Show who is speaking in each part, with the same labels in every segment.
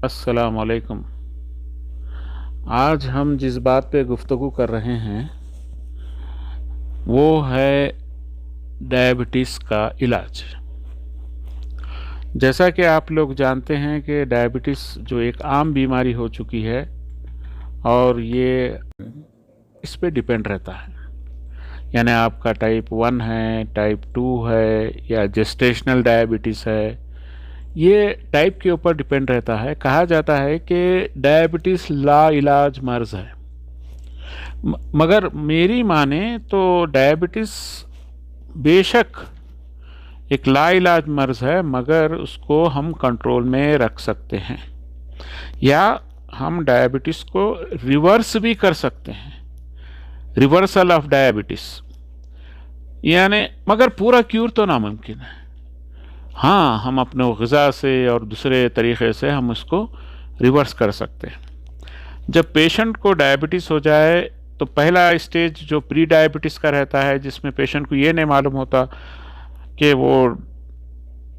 Speaker 1: अस्सलाम वालेकुम। आज हम जिस बात पे गुफ्तगू कर रहे हैं वो है डायबिटीज़ का इलाज। जैसा कि आप लोग जानते हैं कि डायबिटीज़ जो एक आम बीमारी हो चुकी है और ये इस पे डिपेंड रहता है, यानी आपका टाइप 1 है, टाइप 2 है या जेस्टेशनल डायबिटीज़ है, ये टाइप के ऊपर डिपेंड रहता है। कहा जाता है कि डायबिटीज़ लाइलाज मर्ज़ है, मगर मेरी माने तो डायबिटीज़ बेशक एक लाइलाज मर्ज़ है, मगर उसको हम कंट्रोल में रख सकते हैं या हम डायबिटीज़ को रिवर्स भी कर सकते हैं, रिवर्सल ऑफ डायबिटीज़, यानी मगर पूरा क्यूर तो नामुमकिन है। हाँ, हम अपने ग़िज़ा से और दूसरे तरीक़े से हम उसको रिवर्स कर सकते हैं। जब पेशेंट को डायबिटीज़ हो जाए तो पहला स्टेज जो प्री डायबिटीज़ का रहता है, जिसमें पेशेंट को ये नहीं मालूम होता कि वो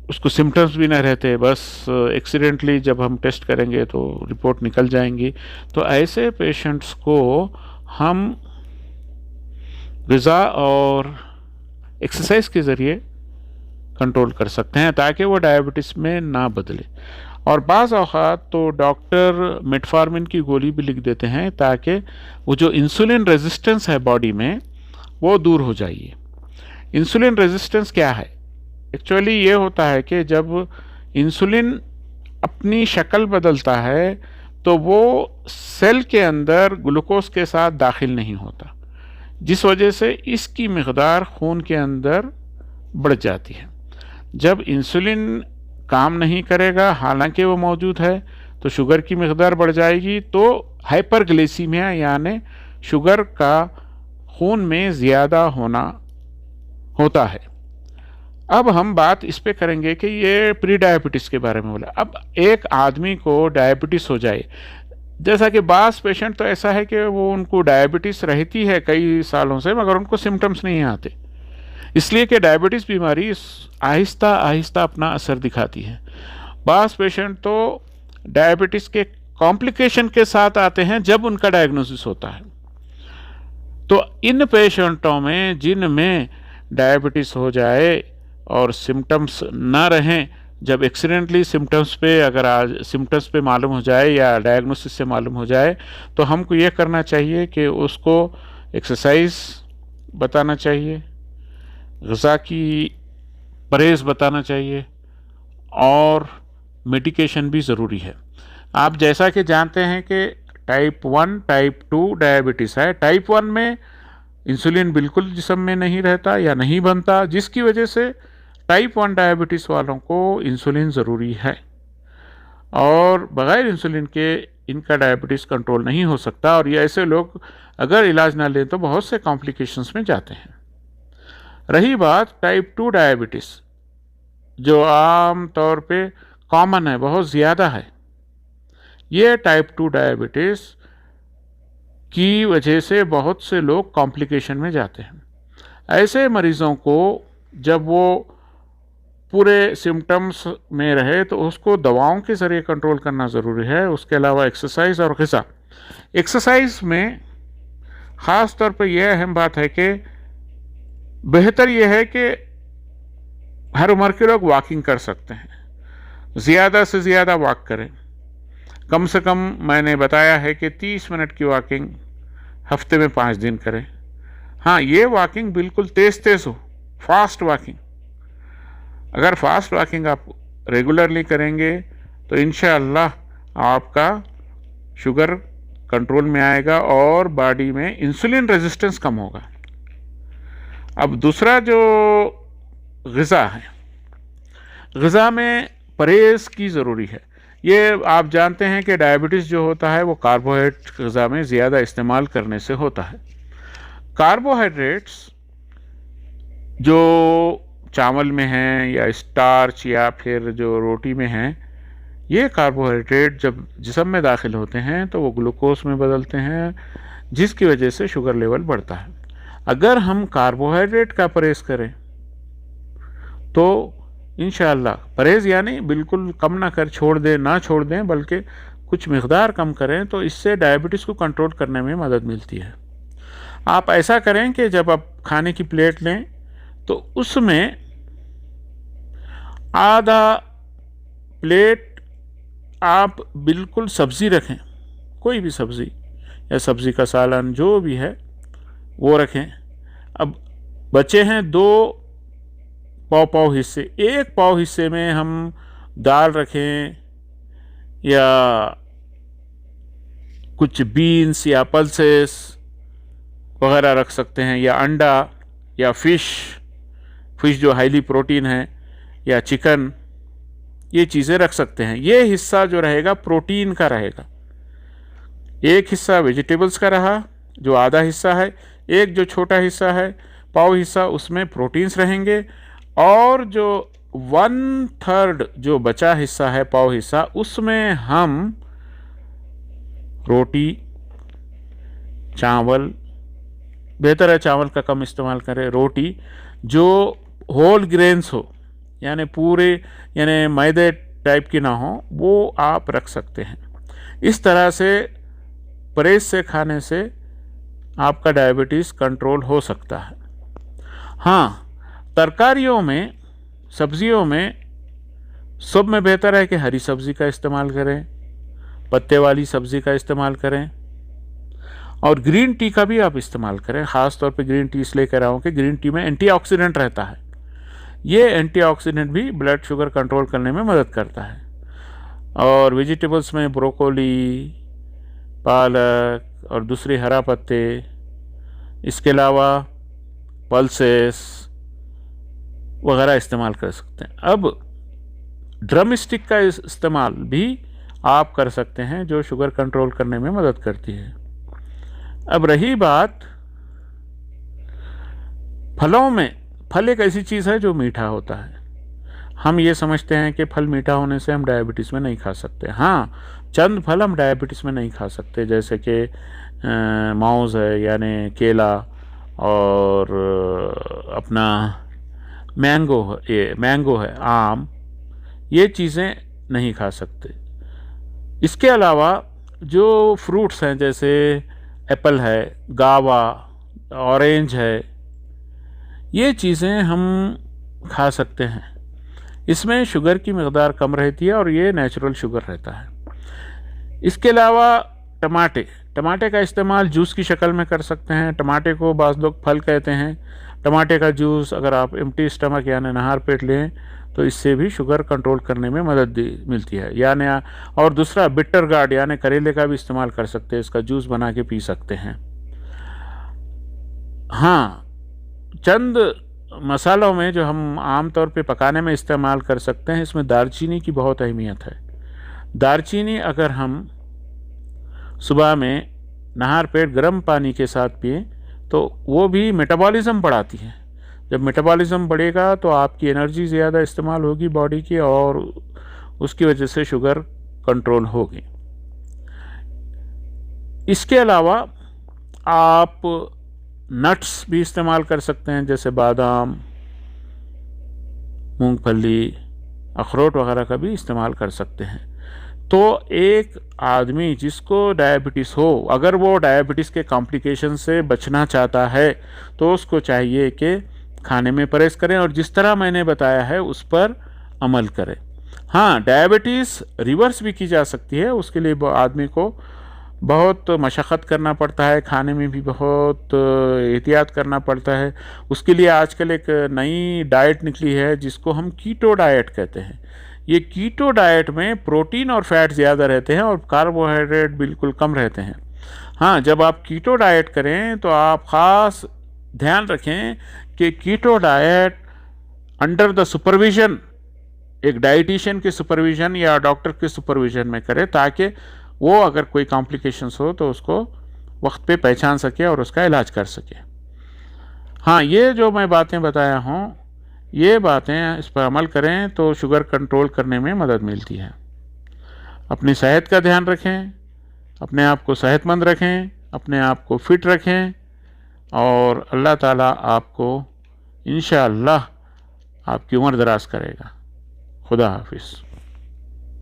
Speaker 1: उसको सिम्टम्स भी नहीं रहते, बस एक्सीडेंटली जब हम टेस्ट करेंगे तो रिपोर्ट निकल जाएंगी। तो ऐसे पेशेंट्स को हम ग़िज़ा और एक्सरसाइज के ज़रिए कंट्रोल कर सकते हैं ताकि वो डायबिटीज़ में ना बदले। और बाज़ औक़ात तो डॉक्टर मेटफॉर्मिन की गोली भी लिख देते हैं ताकि वो जो इंसुलिन रेजिस्टेंस है बॉडी में वो दूर हो जाए। इंसुलिन रेजिस्टेंस क्या है? एक्चुअली ये होता है कि जब इंसुलिन अपनी शक्ल बदलता है तो वो सेल के अंदर ग्लूकोज के साथ दाखिल नहीं होता, जिस वजह से इसकी मिक़दार खून के अंदर बढ़ जाती है। जब इंसुलिन काम नहीं करेगा, हालांकि वो मौजूद है, तो शुगर की मिक़दार बढ़ जाएगी, तो हाइपरग्लाइसीमिया यानी शुगर का खून में ज़्यादा होना होता है। अब हम बात इस पे करेंगे कि ये प्री डायबिटीज़ के बारे में बोला। अब एक आदमी को डायबिटीज़ हो जाए, जैसा कि बास पेशेंट तो ऐसा है कि वो उनको डायबिटीज़ रहती है कई सालों से, मगर उनको सिम्टम्स नहीं आते, इसलिए कि डायबिटीज़ बीमारी आहिस्ता आहिस्ता अपना असर दिखाती है। बास पेशेंट तो डायबिटीज़ के कॉम्प्लिकेशन के साथ आते हैं जब उनका डायग्नोसिस होता है। तो इन पेशेंटों में जिनमें डायबिटीज़ हो जाए और सिम्टम्स ना रहें, जब एक्सीडेंटली सिम्टम्स पे अगर आज सिम्टम्स पे मालूम हो जाए या डायग्नोसिस से मालूम हो जाए, तो हमको ये करना चाहिए कि उसको एक्सरसाइज बताना चाहिए, ग़िज़ा की परहेज़ बताना चाहिए और मेडिकेशन भी ज़रूरी है। आप जैसा कि जानते हैं कि टाइप 1 टाइप 2 डायबिटीज़ है। टाइप 1 में इंसुलिन बिल्कुल जिस्म में नहीं रहता या नहीं बनता, जिसकी वजह से टाइप 1 डायबिटीज़ वालों को इंसुलिन ज़रूरी है और बग़ैर इंसुलिन के इनका डायबिटीज़ कंट्रोल नहीं हो सकता। और ये ऐसे लोग अगर इलाज ना लें तो बहुत से कॉम्प्लिकेशंस में जाते हैं। रही बात टाइप 2 डायबिटीज़, जो आम तौर पे कॉमन है, बहुत ज़्यादा है, ये टाइप 2 डायबिटीज़ की वजह से बहुत से लोग कॉम्प्लिकेशन में जाते हैं। ऐसे मरीज़ों को जब वो पूरे सिम्टम्स में रहे तो उसको दवाओं के ज़रिए कंट्रोल करना ज़रूरी है। उसके अलावा एक्सरसाइज और ग़िज़ा। एक्सरसाइज में ख़ास तौर पर यह अहम बात है कि बेहतर यह है कि हर उम्र के लोग वॉकिंग कर सकते हैं, ज़्यादा से ज़्यादा वॉक करें। कम से कम मैंने बताया है कि 30 मिनट की वॉकिंग हफ्ते में 5 दिन करें। हाँ, ये वॉकिंग बिल्कुल तेज़ हो, फास्ट वॉकिंग। अगर फास्ट वॉकिंग आप रेगुलरली करेंगे तो इंशाअल्लाह आपका शुगर कंट्रोल में आएगा और बॉडी में इंसुलिन रेजिस्टेंस कम होगा। अब दूसरा जो ग़िज़ा है, ग़िज़ा में परहेज़ की ज़रूरी है। ये आप जानते हैं कि डायबिटीज़ जो होता है वो कार्बोहाइड्रेट ग़िज़ा में ज़्यादा इस्तेमाल करने से होता है। कार्बोहाइड्रेट्स जो चावल में हैं या स्टार्च या फिर जो रोटी में हैं, ये कार्बोहाइड्रेट जब जिस्म में दाखिल होते हैं तो वो ग्लूकोज में बदलते हैं, जिसकी वजह से शुगर लेवल बढ़ता है। अगर हम कार्बोहाइड्रेट का परहेज़ करें तो इंशाअल्लाह। परहेज़ यानी बिल्कुल कम ना कर छोड़ दें, ना छोड़ दें, बल्कि कुछ मिक़दार कम करें, तो इससे डायबिटीज़ को कंट्रोल करने में मदद मिलती है। आप ऐसा करें कि जब आप खाने की प्लेट लें तो उसमें आधा प्लेट आप बिल्कुल सब्ज़ी रखें, कोई भी सब्ज़ी या सब्ज़ी का सालन जो भी है वो रखें। अब बचे हैं 2 पाव हिस्से, 1 पाव हिस्से में हम दाल रखें या कुछ बीन्स या पल्सेस वगैरह रख सकते हैं, या अंडा या फ़िश जो हाईली प्रोटीन है, या चिकन, ये चीज़ें रख सकते हैं। ये हिस्सा जो रहेगा प्रोटीन का रहेगा। एक हिस्सा वेजिटेबल्स का रहा जो आधा हिस्सा है, एक जो छोटा हिस्सा है पाव हिस्सा, उसमें प्रोटीन्स रहेंगे, और जो 1/3 जो बचा हिस्सा है पाव हिस्सा, उसमें हम रोटी, चावल, बेहतर है चावल का कम इस्तेमाल करें, रोटी जो होल ग्रेन्स हो, यानी पूरे, यानी मैदे टाइप की ना हो, वो आप रख सकते हैं। इस तरह से परहेज से खाने से आपका डायबिटीज़ कंट्रोल हो सकता है। हाँ, तरकारियों में, सब्जियों में सब में बेहतर है कि हरी सब्ज़ी का इस्तेमाल करें, पत्ते वाली सब्ज़ी का इस्तेमाल करें, और ग्रीन टी का भी आप इस्तेमाल करें। ख़ास तौर पे ग्रीन टी इसलिए कह रहा हूँ कि ग्रीन टी में एंटीऑक्सीडेंट रहता है। ये एंटीऑक्सीडेंट भी ब्लड शुगर कंट्रोल करने में मदद करता है। और वेजिटेबल्स में ब्रोकोली, पालक और दूसरे हरा पत्ते, इसके अलावा पल्सेस वगैरह इस्तेमाल कर सकते हैं। अब ड्रम स्टिक का इस्तेमाल भी आप कर सकते हैं जो शुगर कंट्रोल करने में मदद करती है। अब रही बात फलों में, फल एक ऐसी चीज़ है जो मीठा होता है। हम ये समझते हैं कि फल मीठा होने से हम डायबिटीज़ में नहीं खा सकते। हाँ, चंद फल हम डायबिटीज़ में नहीं खा सकते, जैसे कि मौज़ है यानी केला, और अपना मैंगो है, आम, ये चीज़ें नहीं खा सकते। इसके अलावा जो फ्रूट्स हैं जैसे एप्पल है, गावा, ऑरेंज है, ये चीज़ें हम खा सकते हैं। इसमें शुगर की मकदार कम रहती है और ये नेचुरल शुगर रहता है। इसके अलावा टमाटे का इस्तेमाल जूस की शक्ल में कर सकते हैं। टमाटे को बाज़ लोग फल कहते हैं। टमाटे का जूस अगर आप एम्प्टी स्टमक यानी नहार पेट लें तो इससे भी शुगर कंट्रोल करने में मदद मिलती है। यानी और दूसरा बिटर गार्ड यानी करेले का भी इस्तेमाल कर सकते हैं, इसका जूस बना के पी सकते हैं। हाँ, चंद मसालों में जो हम आम तौर पे पकाने में इस्तेमाल कर सकते हैं, इसमें दालचीनी की बहुत अहमियत है। दालचीनी अगर हम सुबह में नहार पेट गर्म पानी के साथ पिएं तो वो भी मेटाबॉलिज्म बढ़ाती है। जब मेटाबॉलिज्म बढ़ेगा तो आपकी एनर्जी ज़्यादा इस्तेमाल होगी बॉडी की और उसकी वजह से शुगर कंट्रोल होगी। इसके अलावा आप नट्स भी इस्तेमाल कर सकते हैं, जैसे बादाम, मूंगफली, अखरोट वगैरह का भी इस्तेमाल कर सकते हैं। तो एक आदमी जिसको डायबिटीज़ हो, अगर वो डायबिटीज़ के कॉम्प्लिकेशन से बचना चाहता है तो उसको चाहिए कि खाने में परहेज करें और जिस तरह मैंने बताया है उस पर अमल करें। हाँ, डायबिटीज़ रिवर्स भी की जा सकती है, उसके लिए आदमी को बहुत मशक्क़त करना पड़ता है, खाने में भी बहुत एहतियात करना पड़ता है। उसके लिए आजकल एक नई डाइट निकली है जिसको हम कीटो डाइट कहते हैं। ये कीटो डाइट में प्रोटीन और फैट ज़्यादा रहते हैं और कार्बोहाइड्रेट बिल्कुल कम रहते हैं। हाँ, जब आप कीटो डाइट करें तो आप ख़ास ध्यान रखें कि keto diet under the supervision, एक डाइटिशियन के सुपरविज़न या डॉक्टर के सुपरविज़न में करें, ताकि वो अगर कोई कॉम्प्लिकेशंस हो तो उसको वक्त पे पहचान सके और उसका इलाज कर सके। हाँ, ये जो मैं बातें बताया हूँ, ये बातें इस पर अमल करें तो शुगर कंट्रोल करने में मदद मिलती है। अपनी सेहत का ध्यान रखें, अपने आप को सेहतमंद रखें, अपने आप को फिट रखें और अल्लाह ताला आपको इंशाअल्लाह आपकी उम्र दराज करेगा। खुदा हाफिज़।